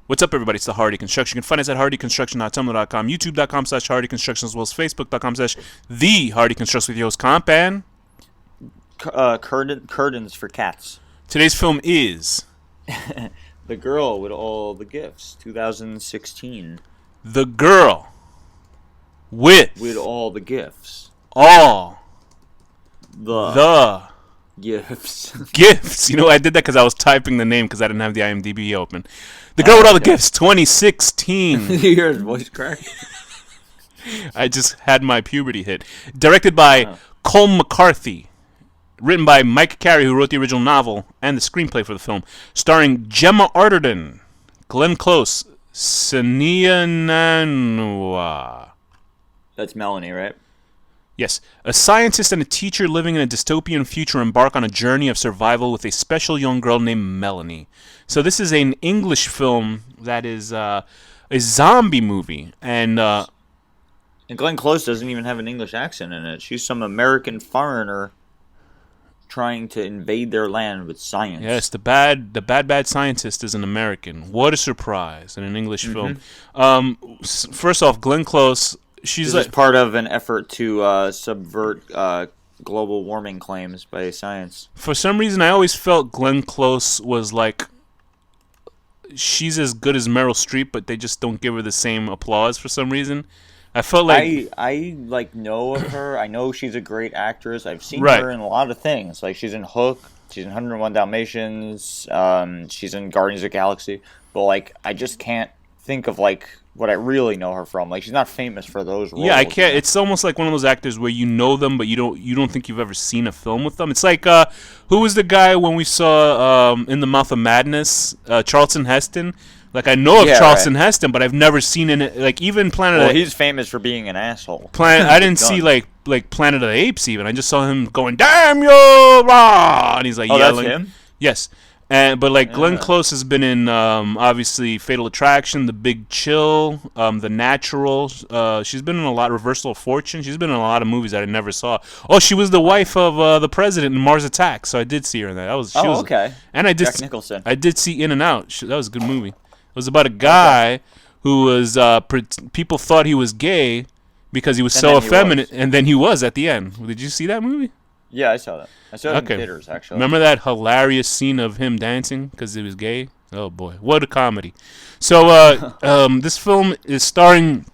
What's up, everybody? It's the Hardy Construction. You can find us at hardyconstruction.tumblr.com, youtube.com/hardyconstruction, as well as facebook.com/the Hardy Construction with your host, Comp. And curtains for cats. today's film is The Girl with All the Gifts, 2016. The Girl With All the Gifts. All The Gifts. Gifts. You know, I did that because I was typing the name because I didn't have the IMDb open. The Girl with All the Gifts, 2016. You hear his voice crack? I just had my puberty hit. Directed by Cole McCarthy. Written by Mike Carey, who wrote the original novel and the screenplay for the film. Starring Gemma Arterton, Glenn Close, Sania Nanua. That's Melanie, right? Yes. A scientist and a teacher living in a dystopian future embark on a journey of survival with a special young girl named Melanie. So this is an English film that is a zombie movie. And Glenn Close doesn't even have an English accent in it. She's some American foreigner trying to invade their land with science. yes, the bad scientist is an American. What a surprise in an English film. First off, Glenn Close, she's This is part of an effort to subvert global warming claims by science. For some reason, I always felt Glenn Close was like, she's as good as Meryl Streep, but they just don't give her the same applause for some reason. I felt like I know of her. I know she's a great actress. I've seen Right. her in a lot of things. Like she's in Hook, she's in 101 Dalmatians, she's in Guardians of the Galaxy. But like I just can't think of like what I really know her from. Like she's not famous for those roles. yeah, I can't. It's almost like one of those actors where you know them, but you don't think you've ever seen a film with them. It's like who was the guy when we saw In the Mouth of Madness? Charlton Heston. Like I know of Charlton Heston, but I've never seen in it. Like even Planet. Well, he's famous for being an asshole. I didn't see like Planet of the Apes even. I just saw him going, "Damn you!" Rah! And he's like yelling. That's him? Yes. But like Glenn Close has been in obviously Fatal Attraction, The Big Chill, The Natural. She's been in a lot. Reversal of Fortune. She's been in a lot of movies that I never saw. Oh, she was the wife of the president in Mars Attacks, so I did see her in that. Okay. And I did. Jack Nicholson. I did see In and Out. That was a good movie. It was about a guy who was people thought he was gay because he was so effeminate, and then he was at the end. Did you see that movie? Yeah, I saw that. I saw it in theaters, actually. Remember that hilarious scene of him dancing because he was gay? Oh, boy. What a comedy. So this film is starring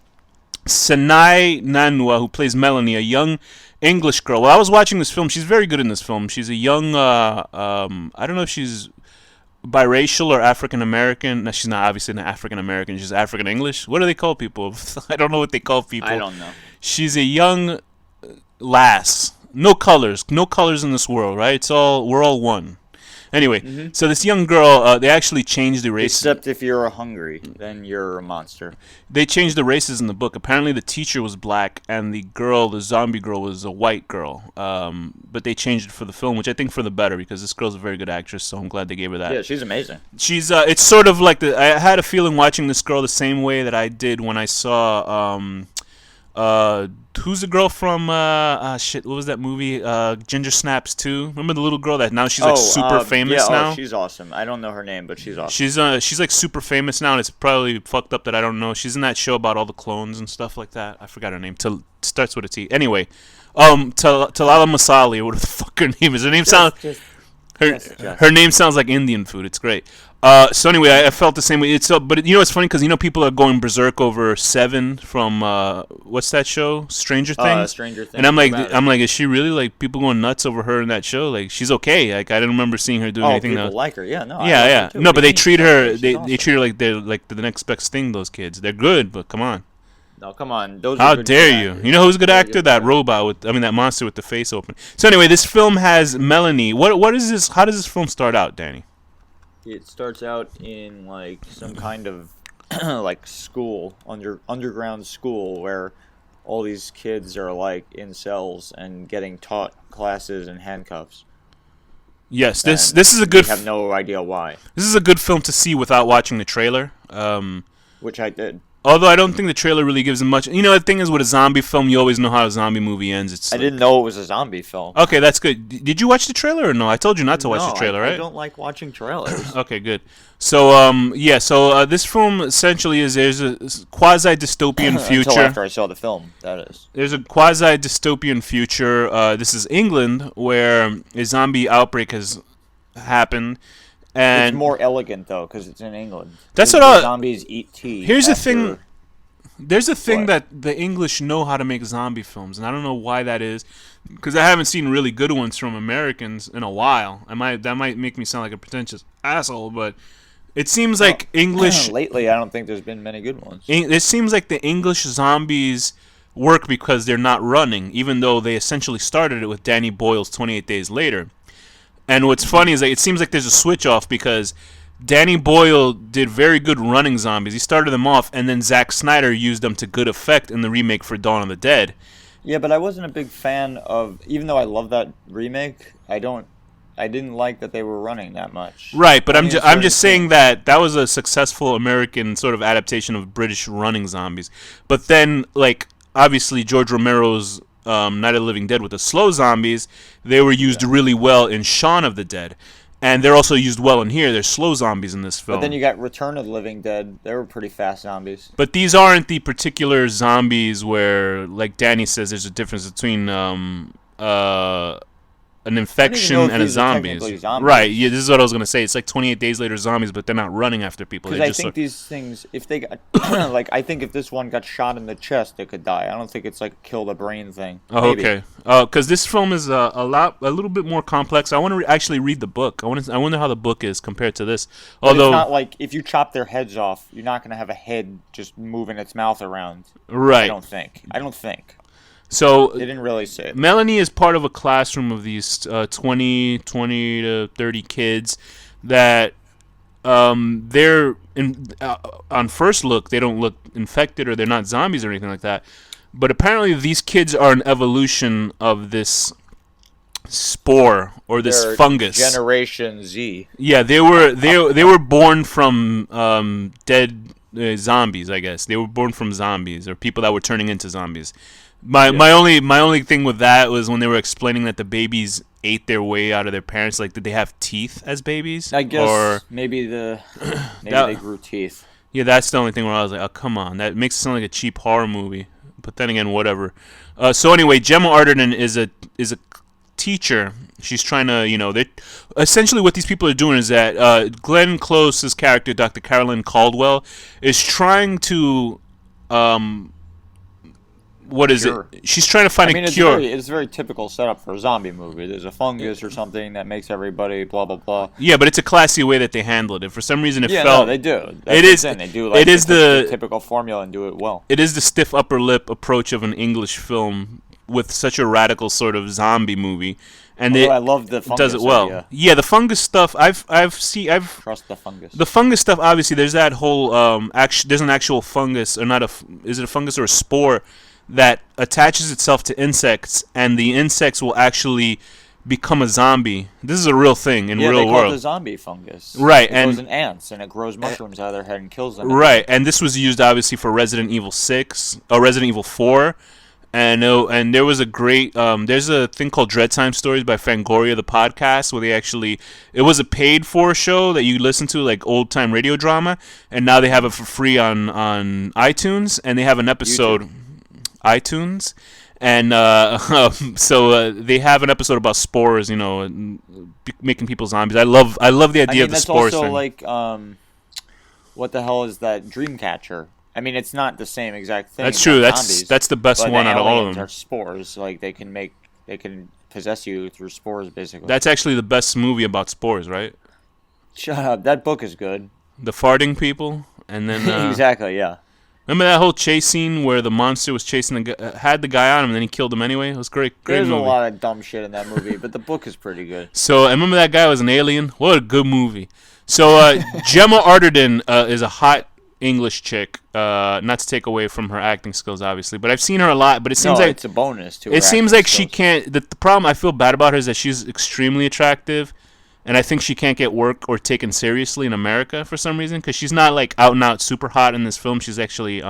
Sania Nanua, who plays Melanie, a young English girl. Well, I was watching this film. She's very good in this film. She's a young, I don't know if she's biracial or African American. No, she's not obviously not African American. She's African English. What do they call people? I don't know what they call people. I don't know. She's a young lass. No colors in this world, right? We're all one. Anyway, so this young girl, they actually changed the races. Except if you're hungry, then you're a monster. They changed the races in the book. Apparently, the teacher was black, and the zombie girl, was a white girl. But they changed it for the film, which I think for the better, because this girl's a very good actress. So I'm glad they gave her that. Yeah, she's amazing. She's. It's sort of like I had a feeling watching this girl the same way that I did when I saw. Who's the girl from what was that movie? Ginger Snaps 2. Remember the little girl that now she's like super famous now? She's awesome. I don't know her name, but she's awesome. She's like super famous now, and it's probably fucked up that I don't know. She's in that show about all the clones and stuff like that. I forgot her name. Starts with a T. Anyway, Talala Masali, or what the fuck her name is. Her name sounds her name sounds like Indian food. It's great. So anyway, I felt the same way. But you know, it's funny because people are going berserk over Seven from what's that show? Stranger Things. Stranger Things. And I'm like, is she really like people going nuts over her in that show? Like, she's okay. Like, I didn't remember seeing her doing anything. People like her. Yeah, no. Yeah. No, but they treat her. They treat her like they're like the next best thing. Those kids, they're good, but come on. No, come on. How dare you? You know who's a good actor? That robot that monster with the face open. So anyway, this film has Melanie. What is this? How does this film start out, Danny? It starts out in like some kind of like school, underground school, where all these kids are like in cells and getting taught classes in handcuffs. Yes, this is a good. I have no idea why. This is a good film to see without watching the trailer. Which I did. Although I don't think the trailer really gives him much. You know, the thing is with a zombie film, you always know how a zombie movie ends. It's I like, didn't know it was a zombie film. okay, that's good. Did you watch the trailer or no? I told you not to watch the trailer, right? I don't like watching trailers. Okay, good. So, this film essentially is there's a quasi dystopian future. Until after I saw the film, that is. There's a quasi dystopian future. This is England, where a zombie outbreak has happened, and It's more elegant though, because it's in England. That's The what zombies eat tea. Here's the after- thing. There's a thing What? that the English know how to make zombie films, and I don't know why that is, because I haven't seen really good ones from Americans in a while. That might make me sound like a pretentious asshole, but it seems like English. Lately, I don't think there's been many good ones. It seems like the English zombies work because they're not running, even though they essentially started it with Danny Boyle's 28 Days Later. And what's funny is that it seems like there's a switch off because Danny Boyle did very good running zombies. He started them off, and then Zack Snyder used them to good effect in the remake for Dawn of the Dead. Yeah, but I wasn't a big fan of. Even though I love that remake, I didn't like that they were running that much. Right, but Only in I'm just certain saying that was a successful American sort of adaptation of British running zombies. But then, like, obviously George Romero's Night of the Living Dead with the slow zombies, they were used really well in Shaun of the Dead. And they're also used well in here. There's slow zombies in this film. But then you got Return of the Living Dead. They were pretty fast zombies. But these aren't the particular zombies where, like Danny says, there's a difference between an infection know if and a these are zombies. technically zombies. Right, yeah, this is what I was going to say. It's like 28 Days Later zombies, but they're not running after people. Because I think these things, if they got, like, I think if this one got shot in the chest, it could die. I don't think it's like kill the brain thing. Oh, Maybe. okay. Because this film is a little bit more complex. I want to actually read the book. I wonder how the book is compared to this. But Although, it's not like if you chop their heads off, you're not going to have a head just moving its mouth around. right. I don't think. So They didn't really say it. Melanie is part of a classroom of these 20 to 30 kids that they're on first look they don't look infected or they're not zombies or anything like that. But apparently these kids are an evolution of this spore or this They're fungus. Generation Z. Yeah, they were born from dead zombies, I guess. They were born from zombies or people that were turning into zombies. My only thing with that was when they were explaining that the babies ate their way out of their parents. Like, did they have teeth as babies? I guess Or, maybe they grew teeth. yeah, that's the only thing where I was like, oh, come on. That makes it sound like a cheap horror movie. But then again, whatever. So anyway, Gemma Arterton is a teacher. She's trying to, they essentially what these people are doing is that Glenn Close's character, Dr. Carolyn Caldwell, is trying to what is Cure. it? She's trying to find a cure. It's a very typical setup for a zombie movie. There's a fungus or something that makes everybody blah blah blah. Yeah, but it's a classy way that they handled it. For some reason, it Yeah, felt. no, they do. It is. They do. Like, It is the typical formula and do it well. It is the stiff upper lip approach of an English film with such a radical sort of zombie movie, and Although I love the fungus does it well. idea. Yeah, the fungus stuff. I've Trust the fungus. the fungus stuff. Obviously, there's that whole there's an actual fungus or not is it a fungus or a spore that attaches itself to insects, and the insects will actually become a zombie. This is a real thing in real they call it world. the zombie fungus. Right, it goes in ants, and it grows mushrooms out of their head and kills them. Right, and this was used obviously for Resident Evil 6 or Resident Evil 4. And there was a great there's a thing called Dread Time Stories by Fangoria, the podcast, where it was a paid for show that you listen to, like old time radio drama, and now they have it for free on iTunes, and they have an episode iTunes, and so they have an episode about spores, making people zombies. I love the idea of the spores that's also thing. like what the hell is that Dreamcatcher? I mean, it's not the same exact thing. That's as true. zombies, That's the best but one the out of all of aliens them. are spores. Like they can possess you through spores, basically. That's actually the best movie about spores, right? Shut up. That book is good. The farting people, and then Exactly. Yeah. remember that whole chase scene where the monster was chasing had the guy on him, and then he killed him anyway. It was great There's movie. a lot of dumb shit in that movie, but the book is pretty good. So I remember that guy was an alien. What a good movie. So Gemma Arterton is a hot English chick. Not to take away from her acting skills, obviously, but I've seen her a lot. But it seems like it's a bonus to. it seems like she can't. The problem I feel bad about her is that she's extremely attractive, and I think she can't get work or taken seriously in America for some reason because she's not like out and out super hot in this film. She's actually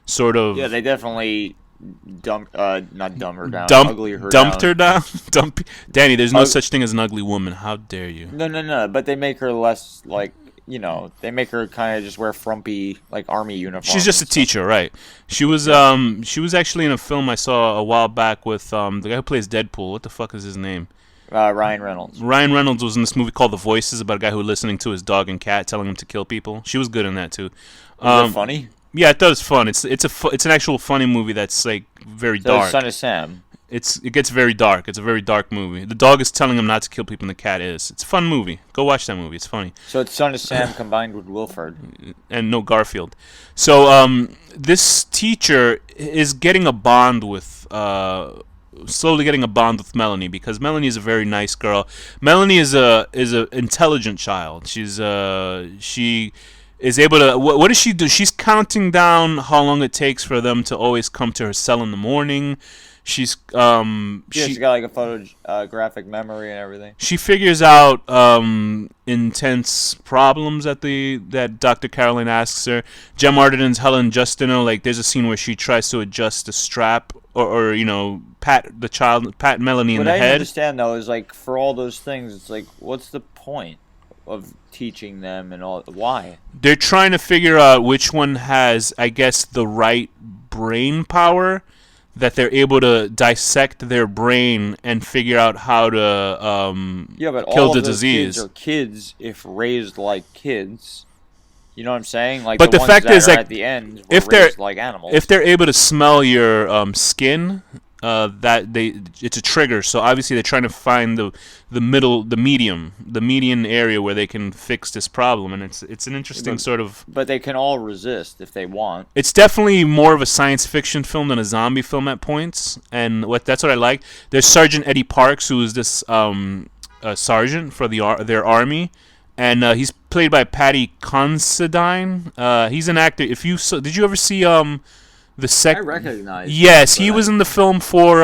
sort Yeah, of they definitely not dumb her down, dump ugly her dumped down. her down. Dump Danny. There's no Uh, such thing as an ugly woman. How dare you? no, no, no. But they make her less like they make her kind of just wear frumpy like army She's uniforms just and a stuff. teacher, right? Yeah. She was actually in a film I saw a while back with the guy who plays Deadpool. What the fuck is his name? Ryan Reynolds. Ryan Reynolds was in this movie called The Voices about a guy who was listening to his dog and cat telling him to kill people. She was good in that too. Was it Um, funny? yeah, it does fun. It's an actual funny movie that's like very So it's dark. Son of Sam. It gets very dark. It's a very dark movie. The dog is telling him not to kill people, and the cat is. It's a fun movie. Go watch that movie. It's funny. So it's Son of Sam combined with Wilford. And no Garfield. So this teacher is getting a bond with slowly getting a bond with Melanie because Melanie is a very nice girl. Melanie is a intelligent child. She is able to. What does she do? She's counting down how long it takes for them to always come to her cell in the morning. She's Yeah, she's got like a photographic memory and everything. she figures out intense problems that Dr. Caroline asks her. Jem Arterton's Helen Justino, like there's a scene where she tries to adjust a strap or pat Melanie in What the I didn't head. understand though is like for all those things, it's like what's the point of teaching them and all? Why? They're trying to figure out which one has, I guess, the right brain power that they're able to dissect their brain and figure out how to Yeah, but kill all the of those disease. kids are kids if raised like kids. You know what I'm saying? Like But the the ones fact that is, are like, at the end were if they're raised like animals. if they're able to smell your skin, it's a trigger. So obviously they're trying to find the median area where they can fix this problem, and it's an interesting but, sort of. but they can all resist if they want. It's definitely more of a science fiction film than a zombie film at points, and that's what I like. There's Sergeant Eddie Parks, who is this sergeant for their army, and he's played by Paddy Considine. He's an actor. Did you ever see the I recognize. Yes, he was in the film for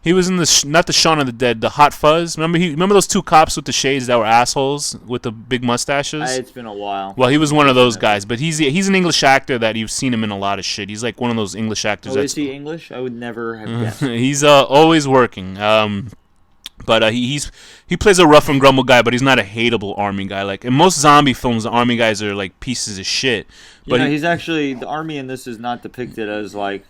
he was in not the Shaun of the Dead, the Hot Fuzz. Remember those two cops with the shades that were assholes with the big mustaches? It's been a while. Well, he was one of those guys, but he's an English actor that you've seen him in a lot of shit. He's like one of those English actors. Oh, is he English? I would never have guessed. He's always working. But he plays a rough and grumble guy, but he's not a hateable army guy. Like in most zombie films, the army guys are like pieces of shit. But He's actually the army in this is not depicted as like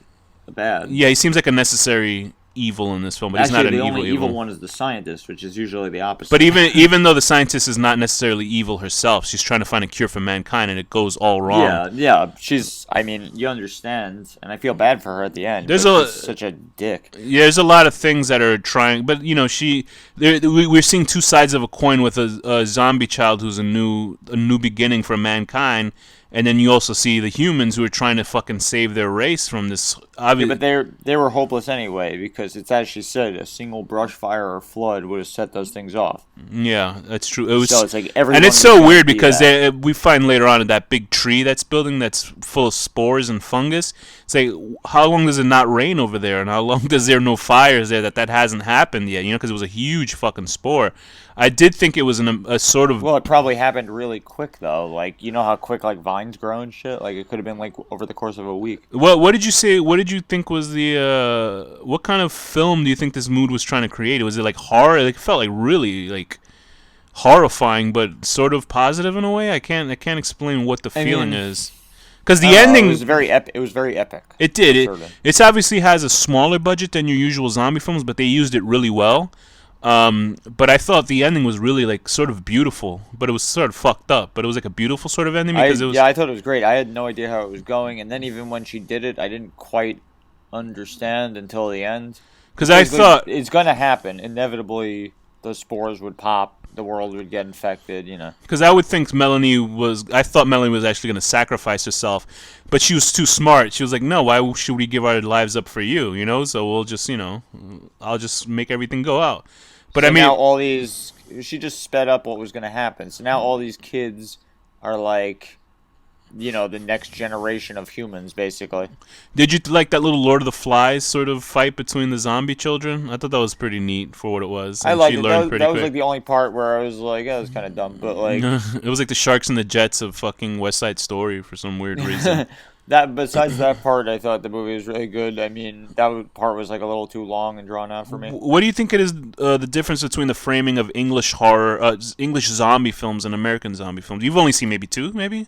bad. yeah, he seems like a necessary evil in this film, but Actually, he's not an the only evil. evil one is the scientist, which is usually the opposite. But even though the scientist is not necessarily evil herself, she's trying to find a cure for mankind, and it goes all wrong. yeah, she's. I mean, you understand, and I feel bad for her at the end. There's she's such a dick. Yeah, there's a lot of things that are trying, but we're seeing two sides of a coin with a zombie child who's a new beginning for mankind, and then you also see the humans who are trying to fucking save their race from this. Yeah, but they were hopeless anyway because it's as she said, a single brush fire or flood would have set those things off. Yeah, that's true. It was, so it's like everyone. and it's so weird because we find later on in that big tree that's building that's full of spores and fungus. It's like, how long does it not rain over there, and how long does there no fires there that hasn't happened yet? Because it was a huge fucking spore. I did think it was a sort of. Well, it probably happened really quick though. Like you know how quick like vines grow and shit. Like it could have been like over the course of a week. What did you say? What did you think was the? What kind of film do you think this mood was trying to create? Was it like horror? It felt like really like horrifying, but sort of positive in a way. I can't explain what the feeling is. Because the ending it was very epic. It was very epic. It did. It obviously has a smaller budget than your usual zombie films, but they used it really well. But I thought the ending was really like sort of beautiful, but it was sort of fucked up. But it was like a beautiful sort of ending because it was. Yeah, I thought it was great. I had no idea how it was going, and then even when she did it, I didn't quite understand until the end. Because I thought it's gonna happen inevitably. Those spores would pop. The world would get infected. Because I would think I thought Melanie was actually going to sacrifice herself, but she was too smart. She was like, no, why should we give our lives up for you? So we'll just, I'll just make everything go out. But so I mean, now she just sped up what was going to happen. So now all these kids are like the next generation of humans, basically. Did you like that little Lord of the Flies sort of fight between the zombie children? I thought that was pretty neat for what it was, I and she liked it. That learned was, pretty that was like quick. the only part where I was like, yeah, it was kind of dumb, but like, It was like the Sharks and the Jets of fucking West Side Story for some weird reason. that besides that part, I thought the movie was really good. I mean, part was like a little too long and drawn out for me. What do you think it is the difference between the framing of English horror, English zombie films, and American zombie films? You've only seen maybe two, maybe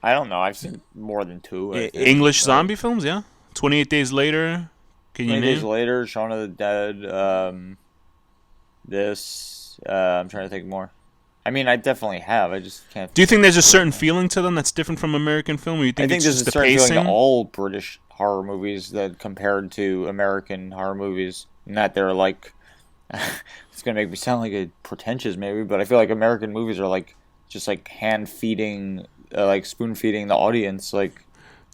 I don't know. I've seen more than two. I think, English but zombie films. Yeah, 28 Days Later. Can you 20 Days name? Later, Shaun of the Dead. This. I'm trying to think more. I mean, I definitely have. I just can't Do you think think there's a of it right certain now. feeling to them that's different from American film, or you I think think it's there's just a the certain feeling to pacing? all British horror movies that compared to American horror movies, and that they're like, it's gonna make me sound like a pretentious maybe, but I feel like American movies are like just like hand feeding, like spoon feeding the audience, like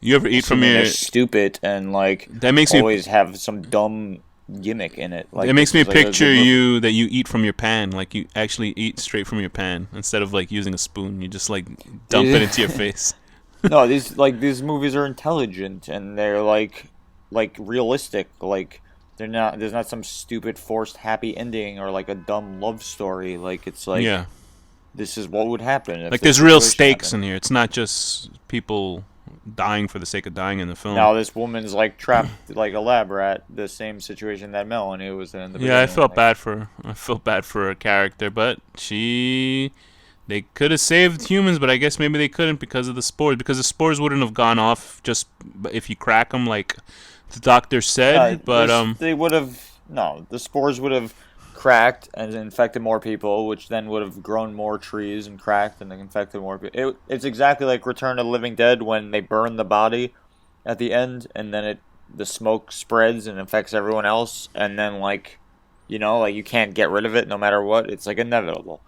You ever eat from assuming they're your? stupid and like That makes me. always have some dumb gimmick in it. It Like makes this me is like a picture good movie. you that you eat from your pan, like you actually eat straight from your pan instead of like using a spoon. You just like dump it into your face. No, these movies are intelligent and they're like realistic. Like they're not. There's not some stupid forced happy ending or like a dumb love story. Like it's like Yeah, this is what would happen if like this there's real situation stakes happened. in here. It's not just people dying for the sake of dying in the film. Now this woman's like trapped like a lab rat. The same situation that Melanie was in the Yeah, I beginning. felt Like bad for I felt bad for her character, but they could have saved humans, but I guess maybe they couldn't because of the spores. Because the spores wouldn't have gone off just if you crack them, like the doctor said. But this they would have no. The spores would have cracked and infected more people, which then would have grown more trees and cracked and infected more people. It's exactly like Return of the Living Dead when they burn the body at the end, and then the smoke spreads and infects everyone else, and then like like you can't get rid of it no matter what. It's like inevitable.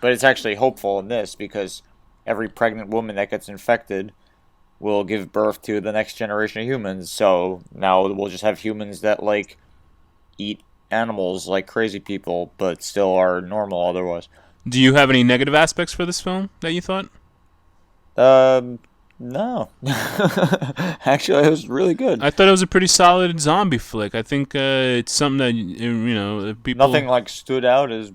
But it's actually hopeful in this because every pregnant woman that gets infected will give birth to the next generation of humans. So now we'll just have humans that like eat animals like crazy people, but still are normal otherwise. do you have any negative aspects for this film that you thought? No. Actually, it was really good. I thought it was a pretty solid zombie flick. I think it's something that people. Nothing like stood out as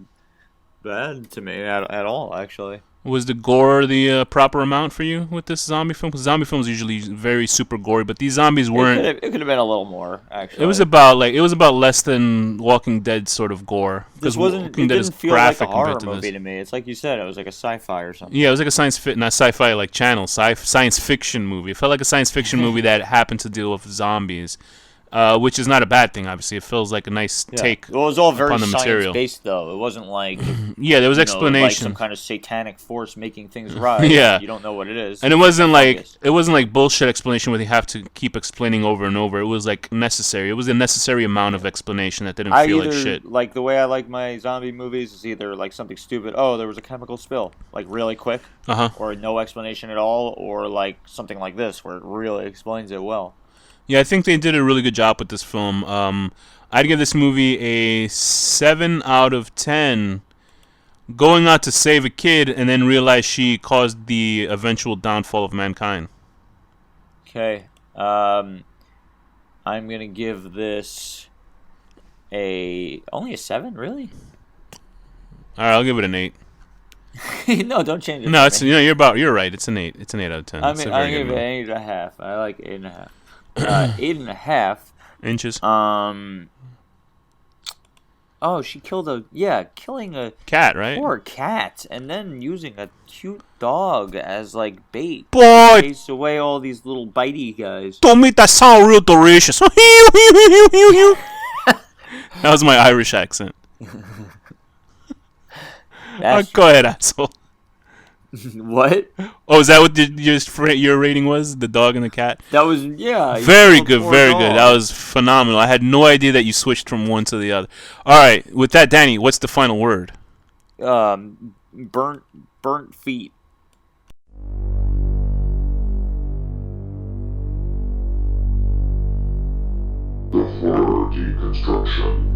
bad to me at all. Actually, Was the gore the proper amount for you with this zombie film? Because zombie films are usually very super gory, but these zombies weren't. it could have been a little more. It was Actually, about less than Walking Dead sort of gore. this Because wasn't. Walking It Dead is didn't feel like a graphic horror compared to movie this. to me. It's like you said. It was like a sci-fi or something. Yeah, it was like a not sci-fi like channel, science fiction movie. It felt like a science fiction movie that happened to deal with zombies, which is not a bad thing. Obviously, it feels like a nice Yeah. take Well, it was all very upon the material. science-based, though. It wasn't like Yeah, there was like some explanation. kind of satanic force making things rise. Yeah. You don't know what it is. And it It's wasn't like fungus. bullshit explanation where they have to keep explaining over and over. It was like necessary. It was a necessary amount of explanation that didn't I feel either like shit. like the way I like my zombie movies is either like something stupid. Oh, there was a chemical spill, like really quick, Uh huh. or no explanation at all, or like something like this where it really explains it well. Yeah, I think they did a really good job with this film. I'd give this movie a 7 out of 10. Going out to save a kid and then realize she caused the eventual downfall of mankind. Okay, I'm gonna give this only a 7, really? All right, I'll give it an 8. No, don't change it. No, for it's me. You're right. It's an 8. It's an 8 out of 10. I It's a mean, I very good give it movie. 8.5. I like 8.5. 8.5. Inches. Oh, she killed killing a Cat, right? poor cat, and then using a cute dog as like bait. Boy, Chase away all these little bitey guys. don't make that sound real delicious. That was my Irish accent. That's Go ahead, asshole. what? Oh, is that what your rating was? The dog and the cat? That was yeah. you Very killed good, poor very good. dog. That was phenomenal. I had no idea that you switched from one to the other. All right, with that, Danny, what's the final word? Burnt feet. The horror deconstruction.